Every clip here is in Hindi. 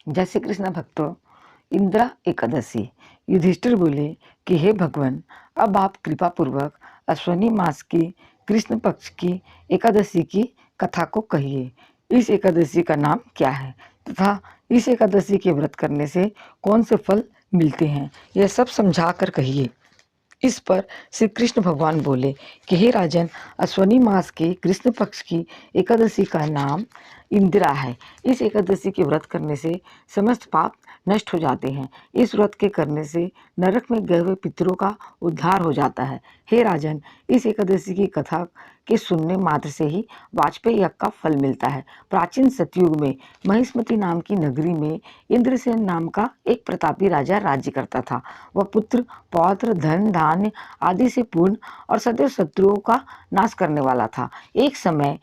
जय श्री कृष्ण भक्तों। इंदिरा एकादशी। युधिष्ठिर बोले कि हे भगवान, अब आप कृपा पूर्वक अश्विनी मास की कृष्ण पक्ष की एकादशी की कथा को कहिए। इस एकादशी का नाम क्या है तथा इस एकादशी के व्रत करने से कौन से फल मिलते हैं, यह सब समझा कर कहिए। इस पर श्री कृष्ण भगवान बोले कि हे राजन, अश्विनी मास के कृष्ण पक्ष की एकादशी का नाम इंदिरा है। इस एकादशी के व्रत करने से समस्त पाप नष्ट हो जाते हैं। इस व्रत के करने से नरक में गए हुए पितरों का उद्धार हो जाता है। हे राजन, इस एकादशी की कथा के सुनने मात्र से ही वाजपेयी यज्ञ का फल मिलता है। प्राचीन सतयुग में महिष्मती नाम की नगरी में इंद्रसेन नाम का एक प्रतापी राजा राज्य करता था। वह पुत्र, पौत्र, धन, धान्य आदि से पूर्ण और सदैव शत्रुओं का नाश करने वाला था। एक समय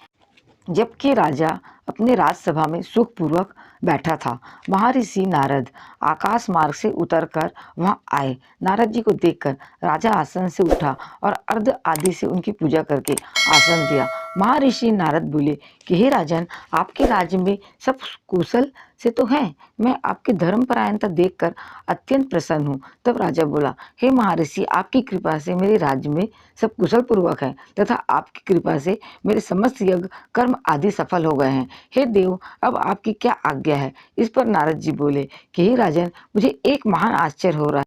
जबकि राजा अपने राजसभा में सुखपूर्वक बैठा था, महर्षि नारद आकाश मार्ग से उतरकर वहां आए। नारद जी को देखकर राजा आसन से उठा और अर्घ आदि से उनकी पूजा करके आसन दिया। महर्षि नारद बोले कि हे राजन, आपके राज्य में सब कुशल से तो हैं। मैं आपकी धर्मपरायणता देखकर अत्यंत प्रसन्न हूँ। तब राजा बोला, हे महर्षि, आपकी कृपा से मेरे राज्य में सब कुशल पूर्वक है तथा आपकी कृपा से मेरे समस्त यज्ञ कर्म आदि सफल हो गए हैं। हे देव, अब आपकी क्या आज्ञा है। इस पर नारद जी बोले कि हे राजन, मुझे एक महान आश्चर्य हो रहा है।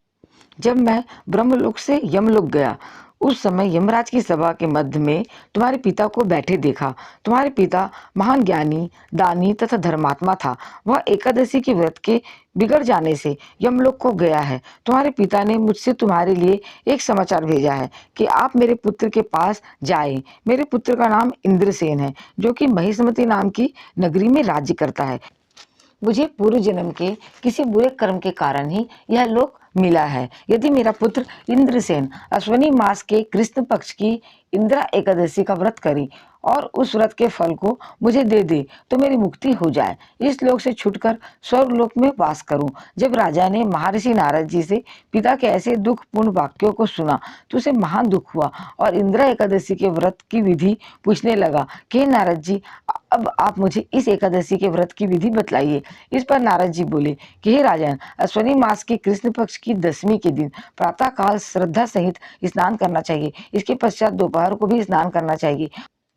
जब मैं ब्रह्मलोक से यमलोक गया, उस समय यमराज की सभा के मध्य में तुम्हारे पिता को बैठे देखा। तुम्हारे पिता महान ज्ञानी, दानी तथा धर्मात्मा था। वह एकादशी के व्रत के बिगड़ जाने से यमलोक को गया है। तुम्हारे पिता ने मुझसे तुम्हारे लिए एक समाचार भेजा है कि आप मेरे पुत्र के पास जाएं। मेरे पुत्र का नाम इंद्रसेन है, जो कि महिष्मती नाम की नगरी में राज्य करता है। मुझे पूर्व जन्म के किसी बुरे कर्म के कारण ही यह लोक मिला है। यदि मेरा पुत्र इंद्रसेन अश्विनी मास के कृष्ण पक्ष की इंदिरा एकादशी का व्रत करे और उस व्रत के फल को मुझे दे दे तो मेरी मुक्ति हो जाए, इस लोक से छूटकर स्वर्ग लोक में वास करूं। जब राजा ने महर्षि नारद जी से पिता के ऐसे दुखपूर्ण वाक्यों को सुना तो उसे महान दुख हुआ और इंदिरा एकादशी के व्रत की विधि पूछने लगा कि नारद जी, अब आप मुझे इस एकादशी के व्रत की विधि बतलाइए। इस पर नारद जी बोले कि हे राजन, अश्विनी मास के कृष्ण पक्ष की दशमी के दिन प्रातः काल श्रद्धा सहित स्नान करना चाहिए। इसके पश्चात दोपहर को भी स्नान करना चाहिए।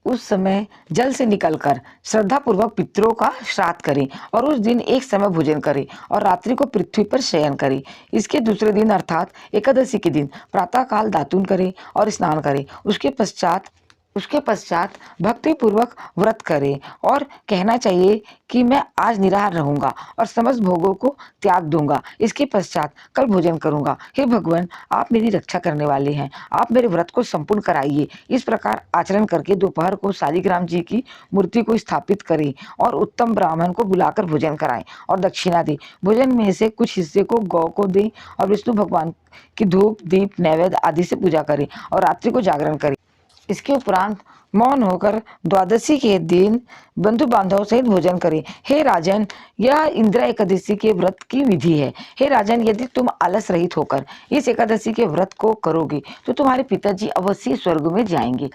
उस समय जल से निकलकर श्रद्धा पूर्वक पितरों का श्राद्ध करें और उस दिन एक समय भोजन करें और रात्रि को पृथ्वी पर शयन करें। इसके दूसरे दिन अर्थात एकादशी के दिन प्रातः काल दातून करें और स्नान करें। उसके पश्चात भक्ति पूर्वक व्रत करें और कहना चाहिए कि मैं आज निराहार रहूंगा और समस्त भोगों को त्याग दूंगा। इसके पश्चात कल भोजन करूंगा। हे भगवान, आप मेरी रक्षा करने वाले हैं, आप मेरे व्रत को संपूर्ण कराइए। इस प्रकार आचरण करके दोपहर को शालिग्राम जी की मूर्ति को स्थापित करें और उत्तम ब्राह्मण को बुलाकर भोजन कराएं और दक्षिणा दें। भोजन में से कुछ हिस्से को गौ को दें और विष्णु भगवान की धूप, दीप, नैवेद्य आदि से पूजा करें और रात्रि को जागरण करें। इसके उपरांत मौन होकर द्वादशी के दिन बंधु बांधव सहित भोजन करें। हे राजन, यह इंदिरा एकादशी के व्रत की विधि है। हे राजन, यदि तुम आलस रहित होकर इस एकादशी के व्रत को करोगे तो तुम्हारे पिताजी अवश्य स्वर्ग में जाएंगे।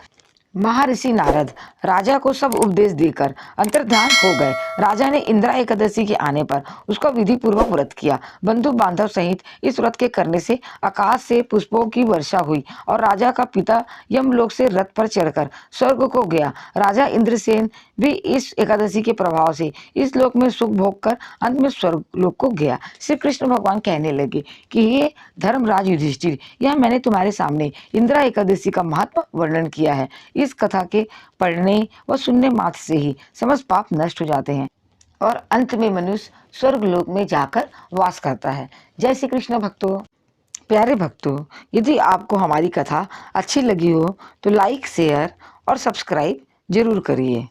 महर्षि नारद राजा को सब उपदेश देकर अंतर्ध्यान हो गए। राजा ने इंदिरा एकादशी के आने पर उसका विधि पूर्वक व्रत किया। बंधु बांधव सहित इस व्रत के करने से आकाश से पुष्पों की वर्षा हुई और राजा का पिता यमलोक से रथ पर चढ़कर स्वर्ग को गया। राजा इंद्रसेन भी इस एकादशी के प्रभाव से इस लोक में सुख भोग कर अंत में स्वर्ग लोक को गया। श्री कृष्ण भगवान कहने लगे कि हे धर्मराज युधिष्ठिर, यह मैंने तुम्हारे सामने इंदिरा एकादशी का महत्व वर्णन किया है। इस कथा के पढ़ने व सुनने मात्र से ही समस्त पाप नष्ट हो जाते हैं और अंत में मनुष्य स्वर्ग लोक में जाकर वास करता है। जय श्री कृष्ण भक्तों। प्यारे भक्तों, यदि आपको हमारी कथा अच्छी लगी हो तो लाइक, शेयर और सब्सक्राइब जरूर करिए।